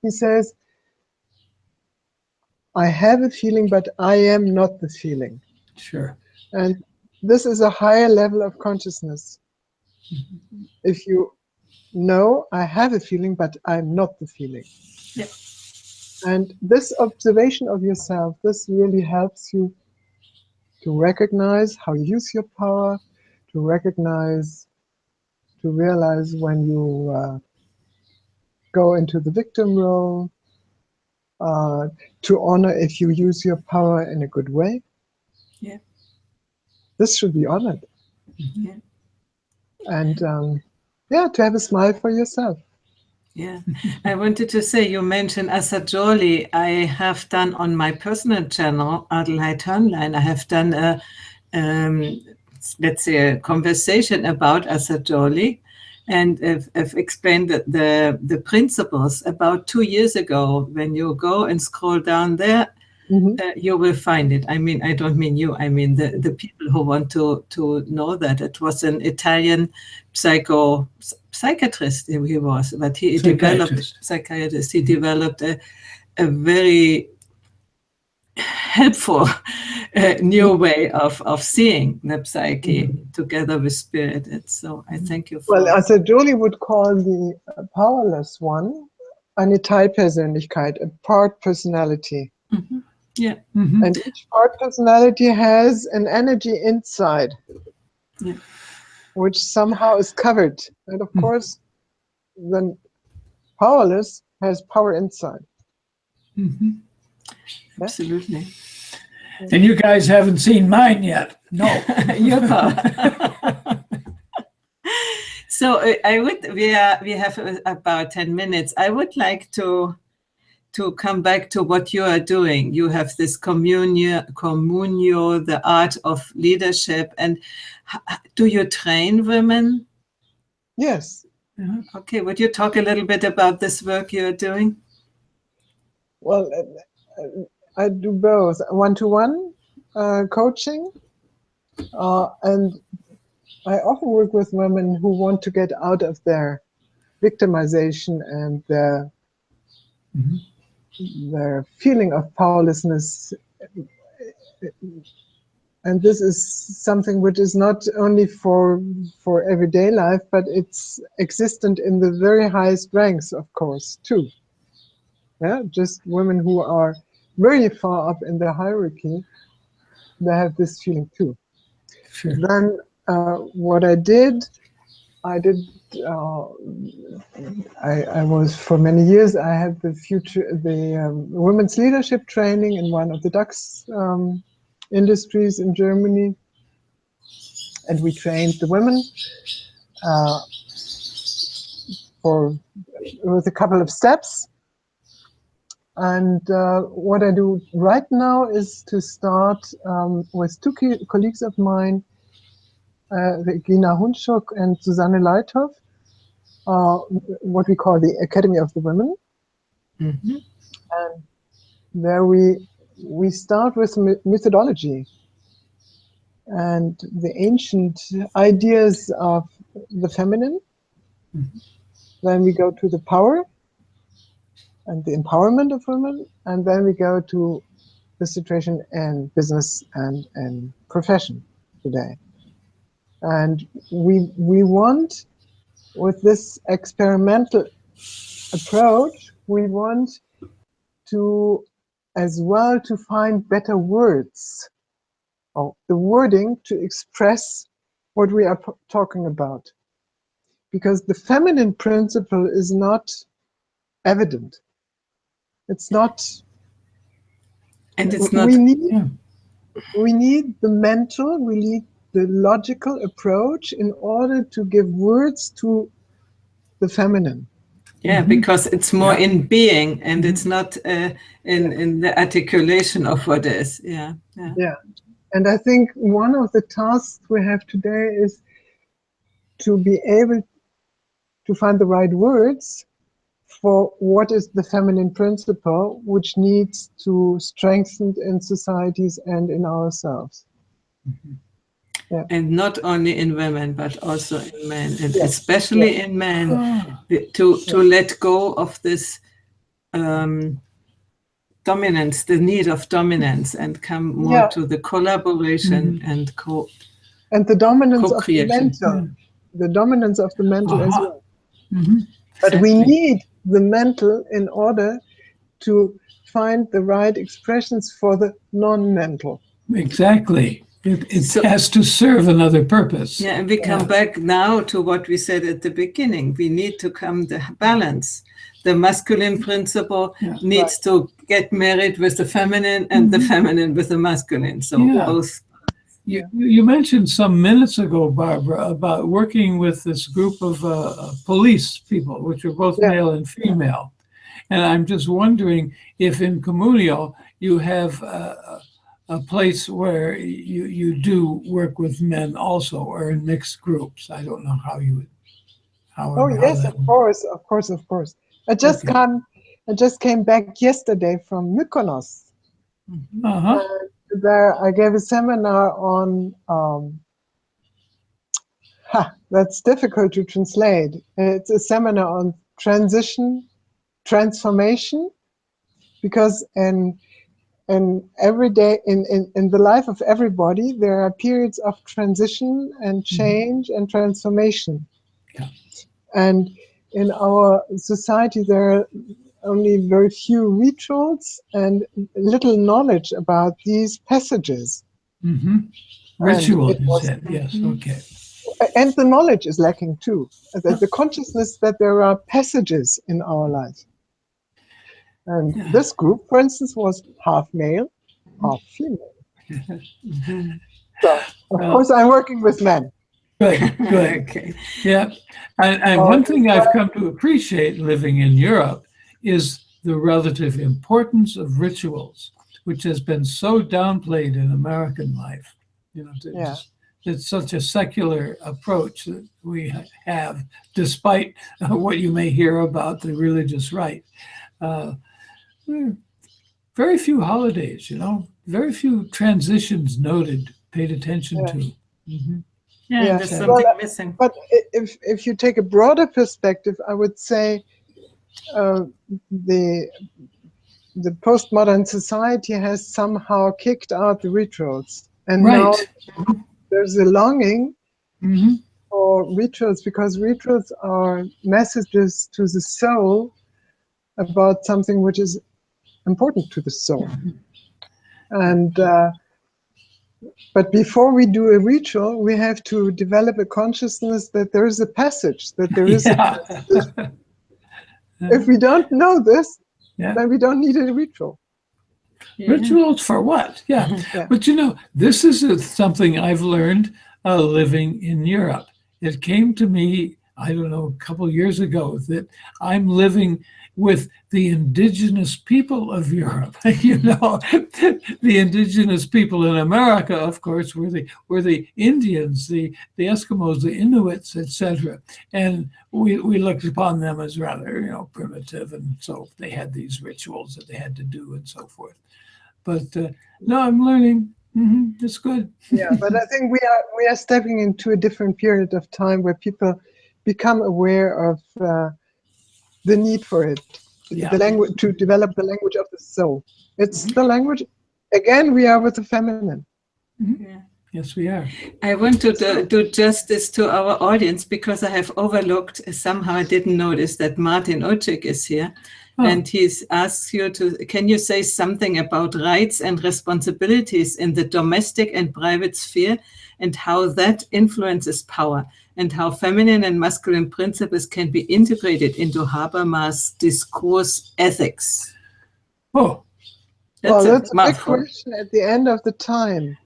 he says, I have a feeling, but I am not the feeling. Sure. And this is a higher level of consciousness. If you no, I have a feeling, but I'm not the feeling. Yeah. And this observation of yourself, this really helps you to recognize how you use your power, to recognize, to realize when you go into the victim role, to honor if you use your power in a good way. Yeah. This should be honored. Yeah. And yeah, to have a smile for yourself. Yeah, I wanted to say, you mentioned Asajoli. I have done on my personal channel, Adelheid Hörnlein, I have done a, let's say, a conversation about Asajoli, and I've explained the principles about 2 years ago. When you go and scroll down there, you will find it. I mean, I don't mean you, I mean the people who want to know that. It was an Italian psychiatrist he was, but he developed a very helpful new way of seeing the psyche together with spirit. And so I thank you for... Well, Asajoli would call the powerless one eine Teilpersönlichkeit, a part personality. Yeah. And each part personality has an energy inside, which somehow is covered. And of course, then powerless has power inside. Absolutely. And you guys haven't seen mine yet. No. Your power. So we have about 10 minutes. I would like to come back to what you are doing. You have this communio, the art of leadership. And do you train women? Yes. Okay, would you talk a little bit about this work you're doing? Well, I do both one-to-one coaching, and I often work with women who want to get out of their victimization and their feeling of powerlessness. And this is something which is not only for everyday life, but it's existent in the very highest ranks, of course, too. Yeah, just women who are very far up in the hierarchy, they have this feeling too. Sure. Then what I was for many years, I had the women's leadership training in one of the DAX industries in Germany. And we trained the women with a couple of steps. And what I do right now is to start with two colleagues of mine, Regina Hunschuk and Susanne Leithoff, what we call the Academy of the Women. And there we start with methodology and the ancient ideas of the feminine. Then we go to the power and the empowerment of women, and then we go to the situation in business and in profession today. And we want, with this experimental approach, we want to as well to find better words, or the wording to express what we are talking about. Because the feminine principle is not evident. It's not. And it's not. We need the mental, we need the logical approach in order to give words to the feminine. Yeah, because it's more in being, and it's not in the articulation of what is. Yeah. And I think one of the tasks we have today is to be able to find the right words for what is the feminine principle, which needs to strengthen in societies and in ourselves. And not only in women, but also in men, and especially in men, to let go of this dominance, the need of dominance, and come more to the collaboration and the dominance of the mental, the dominance of the mental as well. But we Exactly. need the mental in order to find the right expressions for the non-mental. Exactly. It So, has to serve another purpose. yeah, and we come back now to what we said at the beginning. We need to come to balance. The masculine principle needs to get married with the feminine, and the feminine with the masculine. So both. You mentioned some minutes ago, Barbara, about working with this group of police people, which are both male and female. And I'm just wondering if in Communio you have a place where you do work with men also, or in mixed groups. I don't know how you would. Oh yes, of course. I just came back yesterday from Mykonos. There I gave a seminar on that's difficult to translate. It's a seminar on transformation, because in every day in the life of everybody there are periods of transition and change and transformation. And in our society there are only very few rituals and little knowledge about these passages. Ritual, you said. Yes, okay. And the knowledge is lacking too. The consciousness that there are passages in our life. And this group, for instance, was half male, half female. So, of course, I'm working with men. Good. Okay. Yeah. And one thing I've come to appreciate living in Europe is the relative importance of rituals, which has been so downplayed in American life. It's such a secular approach that we have, despite what you may hear about the religious right. Very few holidays, very few transitions noted, paid attention to. Yeah, there's something missing. But if you take a broader perspective, I would say the postmodern society has somehow kicked out the rituals. And now there's a longing for rituals, because rituals are messages to the soul about something which is important to the soul. And but before we do a ritual, we have to develop a consciousness that there is a passage, that there is a passage. If we don't know this, then we don't need a ritual. Rituals for what? But this is something I've learned living in Europe. It came to me, I don't know, a couple of years ago, that I'm living with the indigenous people of Europe. The indigenous people in America, of course, were the Indians, the Eskimos, the Inuits, etc. And we looked upon them as rather, primitive, and so they had these rituals that they had to do and so forth. But no, I'm learning. It's good. Yeah, but I think we are stepping into a different period of time where people become aware of the need for it, the language, to develop the language of the soul. It's the language. Again, we are with the feminine. Yes, we are. I want to do justice to our audience, because I have overlooked, somehow I didn't notice that Martin Ocek is here. And he's asked you can you say something about rights and responsibilities in the domestic and private sphere, and how that influences power, and how feminine and masculine principles can be integrated into Habermas' discourse ethics? That's a big question at the end of the time.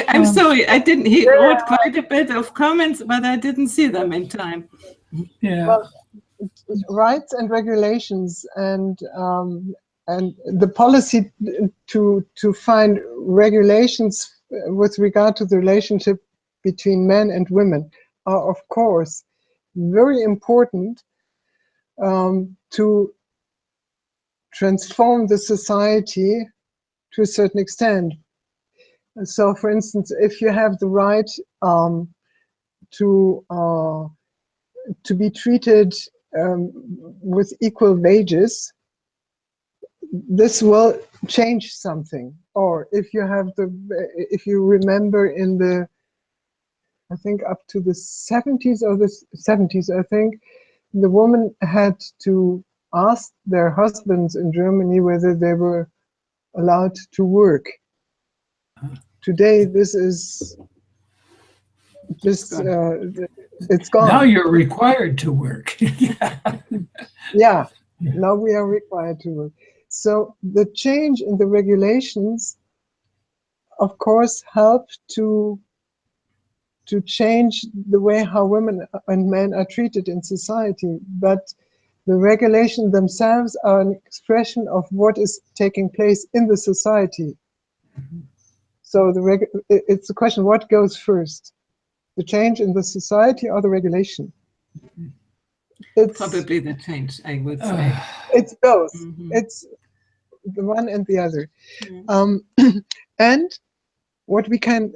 I'm sorry, he wrote quite a bit of comments, but I didn't see them in time. Rights and regulations, and the policy to find regulations with regard to the relationship between men and women are, of course, very important to transform the society to a certain extent. So, for instance, if you have the right to be treated with equal wages, this will change something. Or if you remember in the I think up to the 70s or the 70s, I think, the woman had to ask their husbands in Germany whether they were allowed to work. Today, this is just, it's gone. Now you're required to work. Yeah, now we are required to work. So the change in the regulations, of course, help to change the way how women and men are treated in society. But the regulations themselves are an expression of what is taking place in the society. So it's the question, what goes first? The change in the society or the regulation? It's Probably the change, I would say. It's both. It's the one and the other. And what we can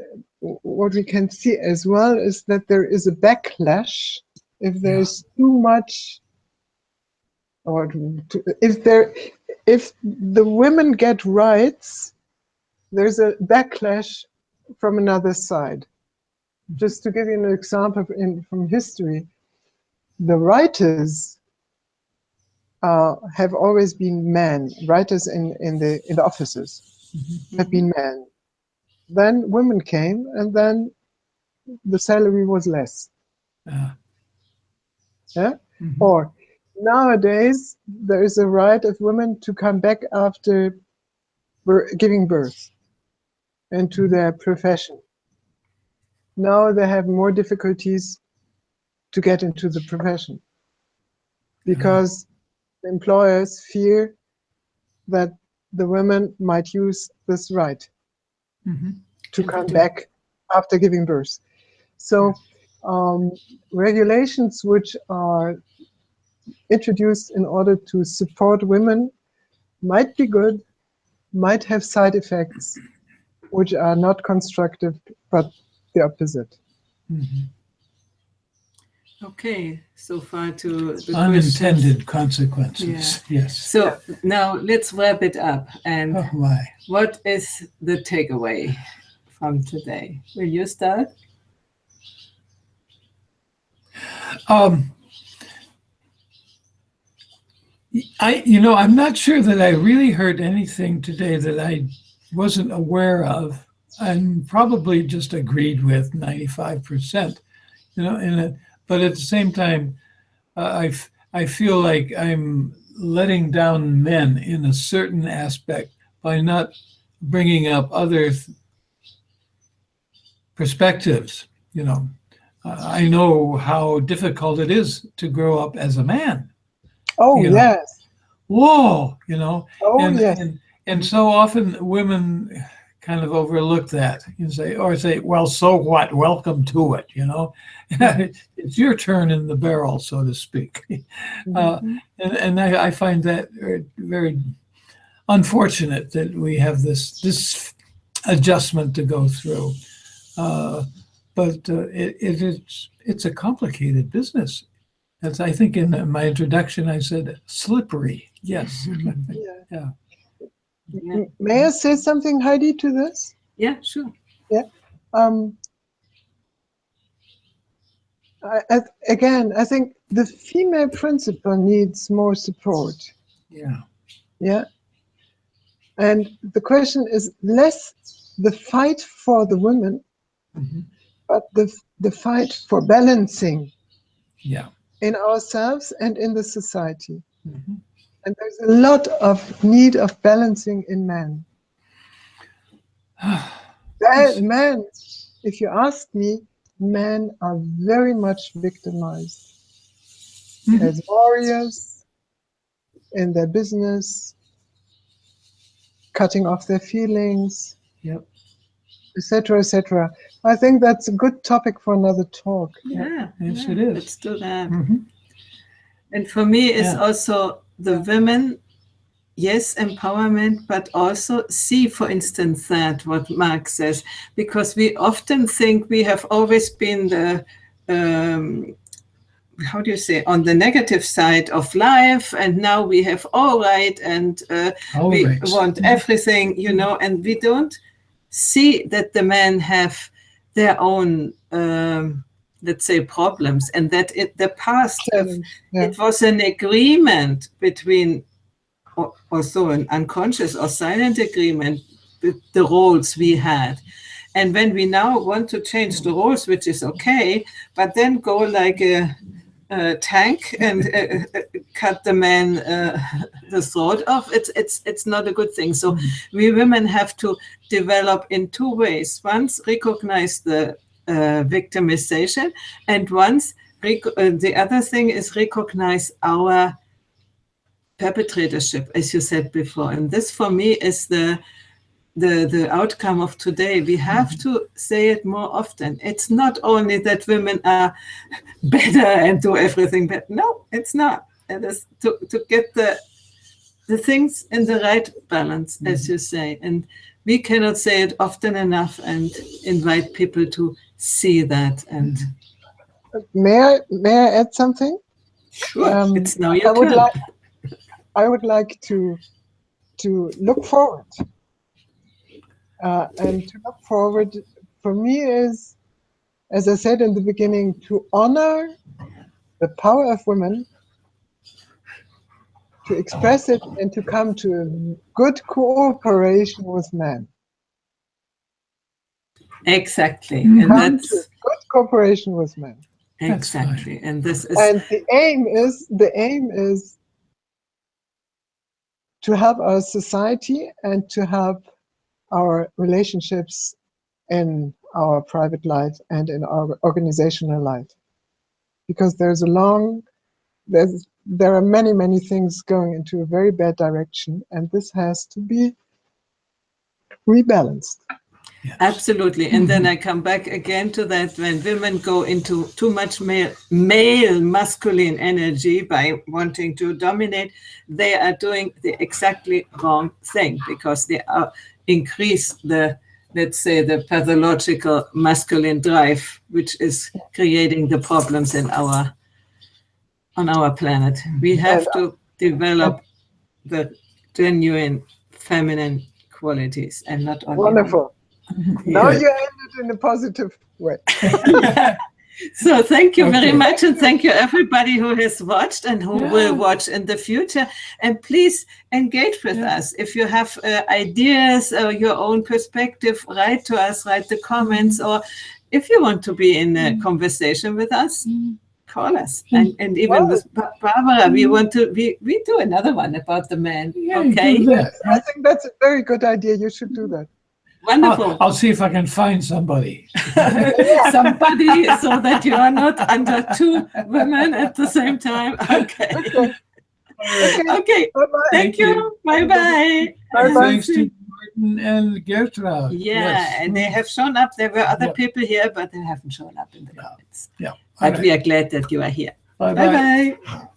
see as well is that there is a backlash if there's too much, or if the women get rights, there's a backlash from another side. Just to give you an example from history, the writers have always been men. Writers in the offices have been men. Then women came, and then the salary was less. Yeah. Or nowadays there is a right of women to come back after giving birth into their profession. Now they have more difficulties to get into the profession because the employers fear that the women might use this right to come back after giving birth. So regulations which are introduced in order to support women might be good, might have side effects which are not constructive, but the opposite. Okay, so far to the unintended consequences. Yes. So now let's wrap it up. And what is the takeaway from today? Will you start? I'm not sure that I really heard anything today that I wasn't aware of, and probably just agreed with 95%. But at the same time, I feel like I'm letting down men in a certain aspect by not bringing up other perspectives. I know how difficult it is to grow up as a man. Oh, yes. Whoa, Oh, yes. And so often women kind of overlook that and say, well, so what? Welcome to it, It's your turn in the barrel, so to speak. And I find that very unfortunate that we have this adjustment to go through. But it's a complicated business. As I think in my introduction, I said slippery. Yes. Yeah. May I say something, Heidi, to this? Yeah, sure. Yeah. Again, I think the female principal needs more support. Yeah. Yeah. And the question is less the fight for the women, but the fight for balancing. Yeah. In ourselves and in the society. And there's a lot of need of balancing in men. Men, if you ask me, men are very much victimized as warriors in their business, cutting off their feelings, etc., etc. I think that's a good topic for another talk. Yeah, yes, it is. Let's do that. And for me, it's also the women, yes, empowerment, but also see, for instance, that what Mark says, because we often think we have always been the, how do you say, on the negative side of life, and now we have all right, and we want everything, and we don't see that the men have their own let's say, problems, and that the past, Yeah. it was an agreement between, also an unconscious or silent agreement with the roles we had. And when we now want to change the roles, which is okay, but then go like a tank and cut the man the throat off, it's not a good thing. So we women have to develop in two ways. Once recognize the victimization, and once the other thing is recognize our perpetratorship, as you said before. And this for me is the outcome of today. We have to say it more often. It's not only that women are better and do everything better. No, it's not. It is to get the things in the right balance, as you say. And we cannot say it often enough and invite people to see that. And May I add something? Sure, it's now your turn. I would like to look forward. And to look forward for me is, as I said in the beginning, to honor the power of women, to express it, and to come to a good cooperation with men. Exactly. And And come that's to good cooperation with men. Exactly. And this is, and the aim is to help our society and to help our relationships in our private life and in our organizational life, because there are many things going into a very bad direction, and this has to be rebalanced. Yes. Absolutely. And then I come back again to that, when women go into too much male masculine energy by wanting to dominate, they are doing the exactly wrong thing, because they are increase the, let's say, the pathological masculine drive, which is creating the problems in on our planet. We have to develop the genuine feminine qualities and not only Wonderful. Now Yeah. you ended in a positive way. So thank you very Okay. much, and thank you everybody who has watched and who will watch in the future. And please engage with us. If you have ideas or your own perspective, write to us, write the comments, or if you want to be in a conversation with us, call us. And even with Barbara, we do another one about the man. Okay. do that. I think that's a very good idea. You should do that. Wonderful. I'll see if I can find somebody. Somebody, so that you are not under two women at the same time. Okay. Okay. Bye-bye. Thank you. Bye-bye. Bye-bye. Thanks to Martin and Gertrude. Yeah, and they have shown up. There were other people here, but they haven't shown up in the comments. Yeah. But we are glad that you are here. Bye-bye. Bye-bye.